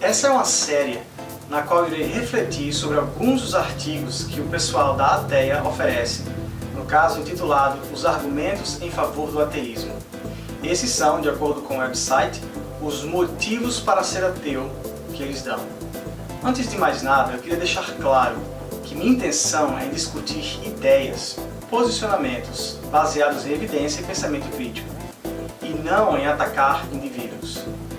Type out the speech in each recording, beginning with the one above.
Essa é uma série na qual irei refletir sobre alguns dos artigos que o pessoal da Ateia oferece, no caso intitulado Os Argumentos em Favor do Ateísmo. Esses são, de acordo com o website, os motivos para ser ateu que eles dão. Antes de mais nada, eu queria deixar claro que minha intenção é discutir ideias, posicionamentos baseados em evidência e pensamento crítico, e não em atacar indivíduos.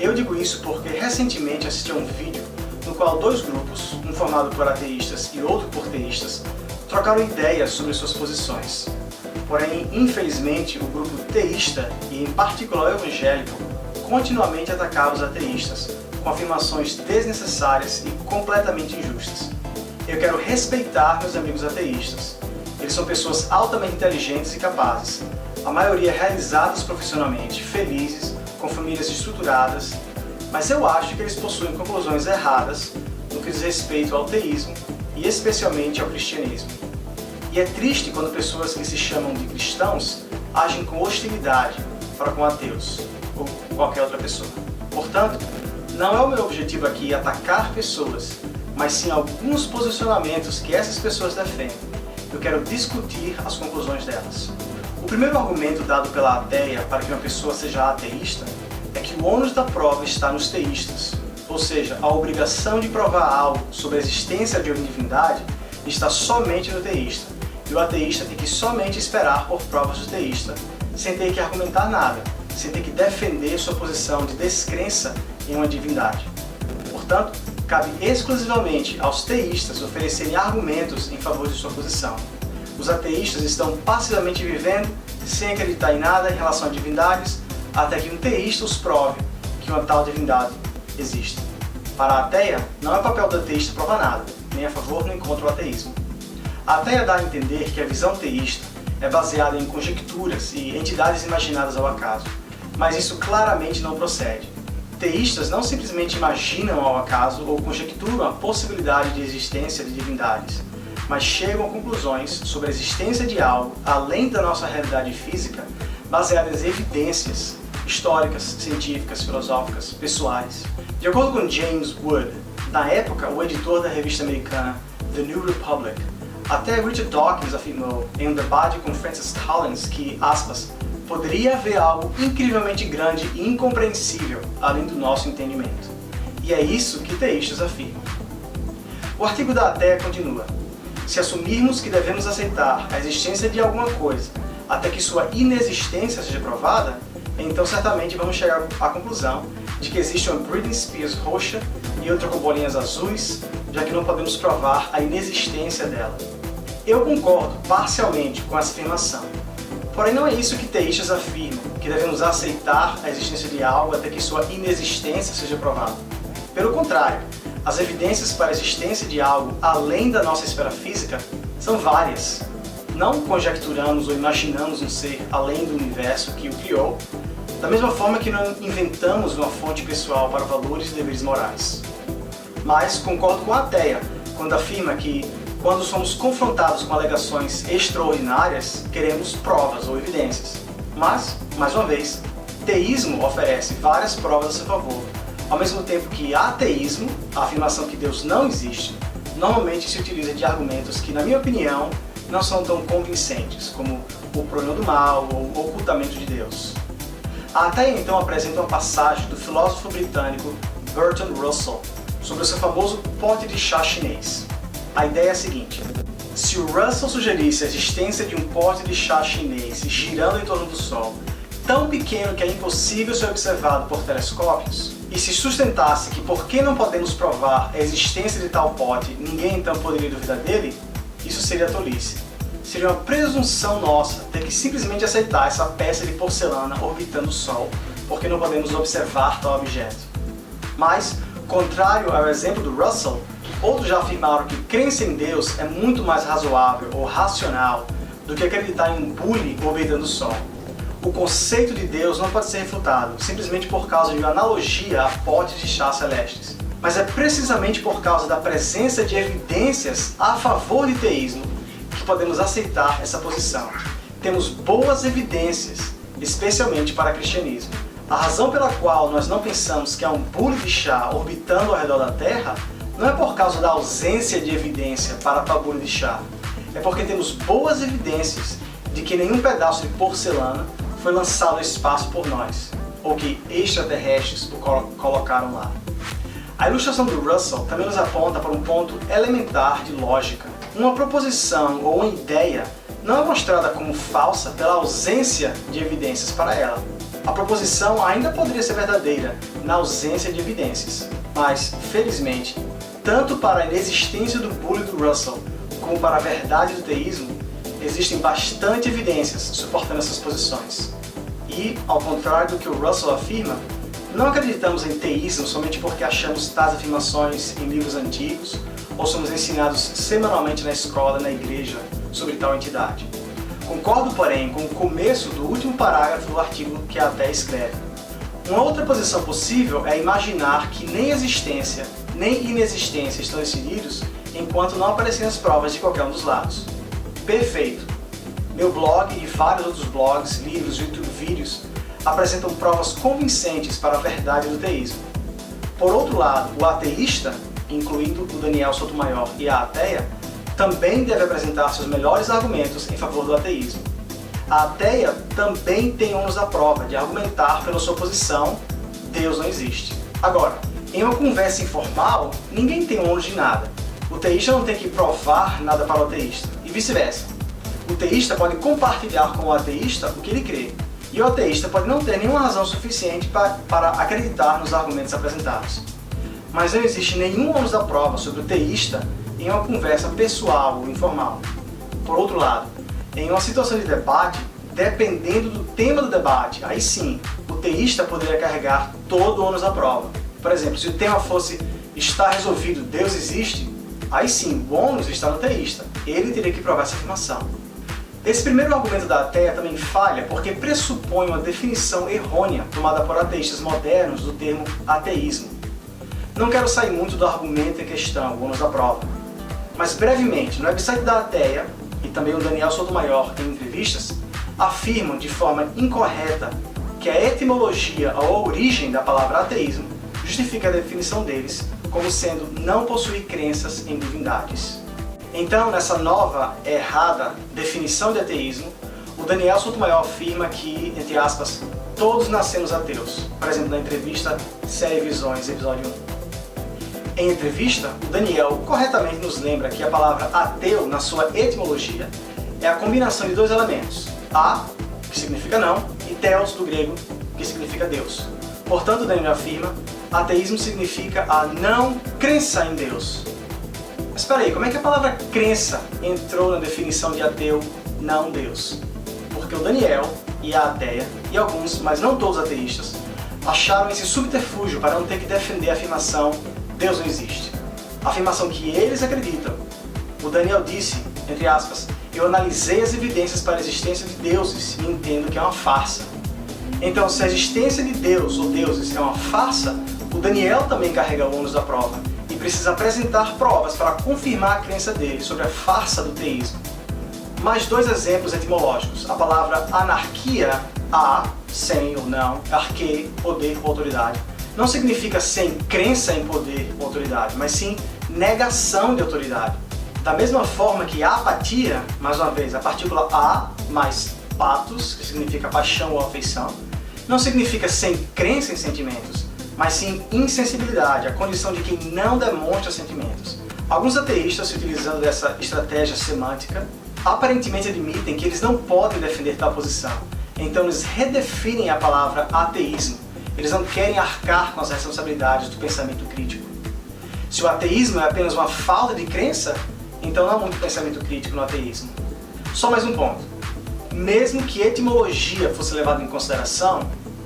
Eu digo isso porque recentemente assisti a um vídeo no qual dois grupos, um formado por ateístas e outro por teístas, trocaram ideias sobre suas posições. Porém, infelizmente, o grupo teísta, e em particular o evangélico, continuamente atacava os ateístas, com afirmações desnecessárias e completamente injustas. Eu quero respeitar meus amigos ateístas. Eles são pessoas altamente inteligentes e capazes, a maioria realizadas profissionalmente, felizes, com famílias estruturadas, mas eu acho que eles possuem conclusões erradas no que diz respeito ao teísmo e especialmente ao cristianismo. E é triste quando pessoas que se chamam de cristãos agem com hostilidade para com ateus ou qualquer outra pessoa. Portanto, não é o meu objetivo aqui atacar pessoas, mas sim alguns posicionamentos que essas pessoas defendem. Eu quero discutir as conclusões delas. O primeiro argumento dado pela Ateia para que uma pessoa seja ateísta é que o ônus da prova está nos teístas, ou seja, a obrigação de provar algo sobre a existência de uma divindade está somente no teísta, e o ateísta tem que somente esperar por provas do teísta, sem ter que argumentar nada, sem ter que defender sua posição de descrença em uma divindade. Portanto, cabe exclusivamente aos teístas oferecerem argumentos em favor de sua posição. Os ateístas estão passivamente vivendo, sem acreditar em nada em relação a divindades, até que um teísta os prove que uma tal divindade existe. Para a Ateia, não é papel do ateísta provar nada, nem a favor nem contra o ateísmo. A Ateia dá a entender que a visão teísta é baseada em conjecturas e entidades imaginadas ao acaso, mas isso claramente não procede. Teístas não simplesmente imaginam ao acaso ou conjecturam a possibilidade de existência de divindades, mas chegam a conclusões sobre a existência de algo além da nossa realidade física, baseadas em evidências históricas, científicas, filosóficas, pessoais. De acordo com James Wood, na época o editor da revista americana The New Republic, até Richard Dawkins afirmou em um debate com Francis Collins que, aspas, poderia haver algo incrivelmente grande e incompreensível além do nosso entendimento. E é isso que teístas afirmam. O artigo da Ateia continua: se assumirmos que devemos aceitar a existência de alguma coisa até que sua inexistência seja provada, então certamente vamos chegar à conclusão de que existe uma Britney Spears roxa e outra com bolinhas azuis, já que não podemos provar a inexistência dela. Eu concordo parcialmente com essa afirmação. Porém, não é isso que teístas afirmam, que devemos aceitar a existência de algo até que sua inexistência seja provada. Pelo contrário, as evidências para a existência de algo além da nossa esfera física são várias. Não conjecturamos ou imaginamos um ser além do universo que o criou, da mesma forma que não inventamos uma fonte pessoal para valores e deveres morais. Mas concordo com a Ateia quando afirma que, quando somos confrontados com alegações extraordinárias, queremos provas ou evidências. Mas, mais uma vez, teísmo oferece várias provas a seu favor, ao mesmo tempo que ateísmo, a afirmação que Deus não existe, normalmente se utiliza de argumentos que, na minha opinião, não são tão convincentes, como o problema do mal ou o ocultamento de Deus. A Ateia então apresenta uma passagem do filósofo britânico Bertrand Russell sobre o seu famoso pote de chá chinês. A ideia é a seguinte: se o Russell sugerisse a existência de um pote de chá chinês girando em torno do Sol, tão pequeno que é impossível ser observado por telescópios, e se sustentasse que porque não podemos provar a existência de tal pote, ninguém então poderia duvidar dele, isso seria tolice. Seria uma presunção nossa ter que simplesmente aceitar essa peça de porcelana orbitando o Sol, porque não podemos observar tal objeto. Mas, contrário ao exemplo do Russell, outros já afirmaram que crença em Deus é muito mais razoável ou racional do que acreditar em um bule orbitando o Sol. O conceito de Deus não pode ser refutado, simplesmente por causa de uma analogia a potes de chá celestes. Mas é precisamente por causa da presença de evidências a favor de teísmo que podemos aceitar essa posição. Temos boas evidências, especialmente para o cristianismo, A razão pela qual nós não pensamos que há um bule de chá orbitando ao redor da Terra não é por causa da ausência de evidência para tal bule de chá. É porque temos boas evidências de que nenhum pedaço de porcelana foi lançado ao espaço por nós, ou que extraterrestres o colocaram lá. A ilustração do Russell também nos aponta para um ponto elementar de lógica. Uma proposição ou uma ideia não é mostrada como falsa pela ausência de evidências para ela. A proposição ainda poderia ser verdadeira na ausência de evidências, mas, felizmente, tanto para a inexistência do bule do Russell como para a verdade do teísmo, existem bastante evidências suportando essas posições. E, ao contrário do que o Russell afirma, não acreditamos em teísmo somente porque achamos tais afirmações em livros antigos ou somos ensinados semanalmente na escola e na igreja sobre tal entidade. Concordo, porém, com o começo do último parágrafo do artigo que a ateia escreve. Uma outra posição possível é imaginar que nem existência nem inexistência estão decididos enquanto não aparecerem as provas de qualquer um dos lados. Perfeito! Meu blog e vários outros blogs, livros e YouTube vídeos apresentam provas convincentes para a verdade do teísmo. Por outro lado, o ateísta, incluindo o Daniel Sotomayor e a ateia, também deve apresentar seus melhores argumentos em favor do ateísmo. A ateia também tem ônus da prova de argumentar pela sua posição Deus não existe. Agora, em uma conversa informal, ninguém tem ônus de nada. O teísta não tem que provar nada para o ateísta, e vice-versa. O teísta pode compartilhar com o ateísta o que ele crê, e o ateísta pode não ter nenhuma razão suficiente para acreditar nos argumentos apresentados. Mas não existe nenhum ônus da prova sobre o teísta em uma conversa pessoal ou informal. Por outro lado, em uma situação de debate, dependendo do tema do debate, aí sim, o teísta poderia carregar todo o ônus da prova. Por exemplo, se o tema fosse "está resolvido, Deus existe", aí sim, o ônus está no teísta. Ele teria que provar essa afirmação. Esse primeiro argumento da ateia também falha porque pressupõe uma definição errônea tomada por ateístas modernos do termo ateísmo. Não quero sair muito do argumento em questão, o ônus da prova. Mas brevemente, no website da ateia, e também o Daniel Sotomayor em entrevistas, afirmam de forma incorreta que a etimologia ou a origem da palavra ateísmo justifica a definição deles como sendo não possuir crenças em divindades. Então, nessa nova, errada definição de ateísmo, o Daniel Sotomayor afirma que, entre aspas, todos nascemos ateus. Por exemplo, na entrevista Série Visões, episódio 1. Em entrevista, o Daniel corretamente nos lembra que a palavra ateu, na sua etimologia, é a combinação de dois elementos, a, que significa não, e theos, do grego, que significa Deus. Portanto, Daniel afirma, ateísmo significa a não crença em Deus. Mas espera aí, como é que a palavra crença entrou na definição de ateu, não Deus? Porque o Daniel e a ateia, e alguns, mas não todos ateístas, acharam esse subterfúgio para não ter que defender a afirmação Deus não existe. A afirmação que eles acreditam. O Daniel disse, entre aspas, eu analisei as evidências para a existência de deuses e entendo que é uma farsa. Então, se a existência de Deus ou deuses é uma farsa, o Daniel também carrega o ônus da prova e precisa apresentar provas para confirmar a crença dele sobre a farsa do teísmo. Mais dois exemplos etimológicos. A palavra anarquia, a, sem ou não, arque, poder ou autoridade, não significa sem crença em poder ou autoridade, mas sim negação de autoridade. Da mesma forma que a apatia, mais uma vez, a partícula a mais patos, que significa paixão ou afeição, não significa sem crença em sentimentos, mas sim insensibilidade, a condição de quem não demonstra sentimentos. Alguns ateístas, se utilizando dessa estratégia semântica, aparentemente admitem que eles não podem defender tal posição, então eles redefinem a palavra ateísmo. Eles não querem arcar com as responsabilidades do pensamento crítico. Se o ateísmo é apenas uma falta de crença, então não há muito pensamento crítico no ateísmo. Só mais um ponto. Mesmo que etimologia fosse levada em consideração,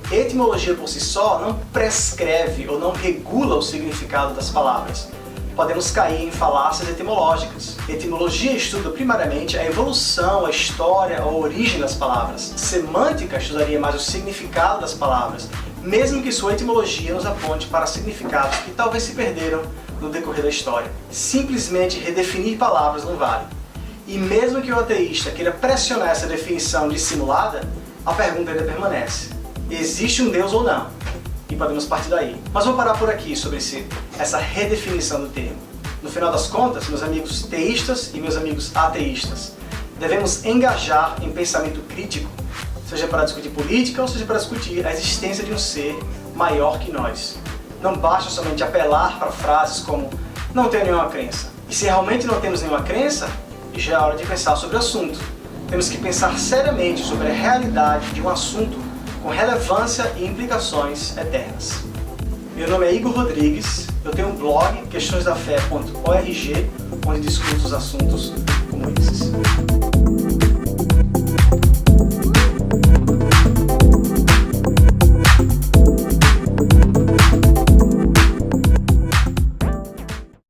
etimologia por si só não prescreve ou não regula o significado das palavras. Podemos cair em falácias etimológicas. Etimologia estuda primariamente a evolução, a história, a origem das palavras. Semântica estudaria mais o significado das palavras, mesmo que sua etimologia nos aponte para significados que talvez se perderam no decorrer da história. Simplesmente redefinir palavras não vale. E mesmo que o ateísta queira pressionar essa definição dissimulada, a pergunta ainda permanece. existe um Deus ou não, e podemos partir daí. Mas vou parar por aqui sobre essa redefinição do termo. No final das contas, meus amigos teístas e meus amigos ateístas, devemos engajar em pensamento crítico, seja para discutir política ou seja para discutir a existência de um ser maior que nós. Não basta somente apelar para frases como não tenho nenhuma crença. E se realmente não temos nenhuma crença, já é hora de pensar sobre o assunto. Temos que pensar seriamente sobre a realidade de um assunto com relevância e implicações eternas. Meu nome é Igor Rodrigues, eu tenho um blog, questõesdafé.org, onde discuto os assuntos como esses.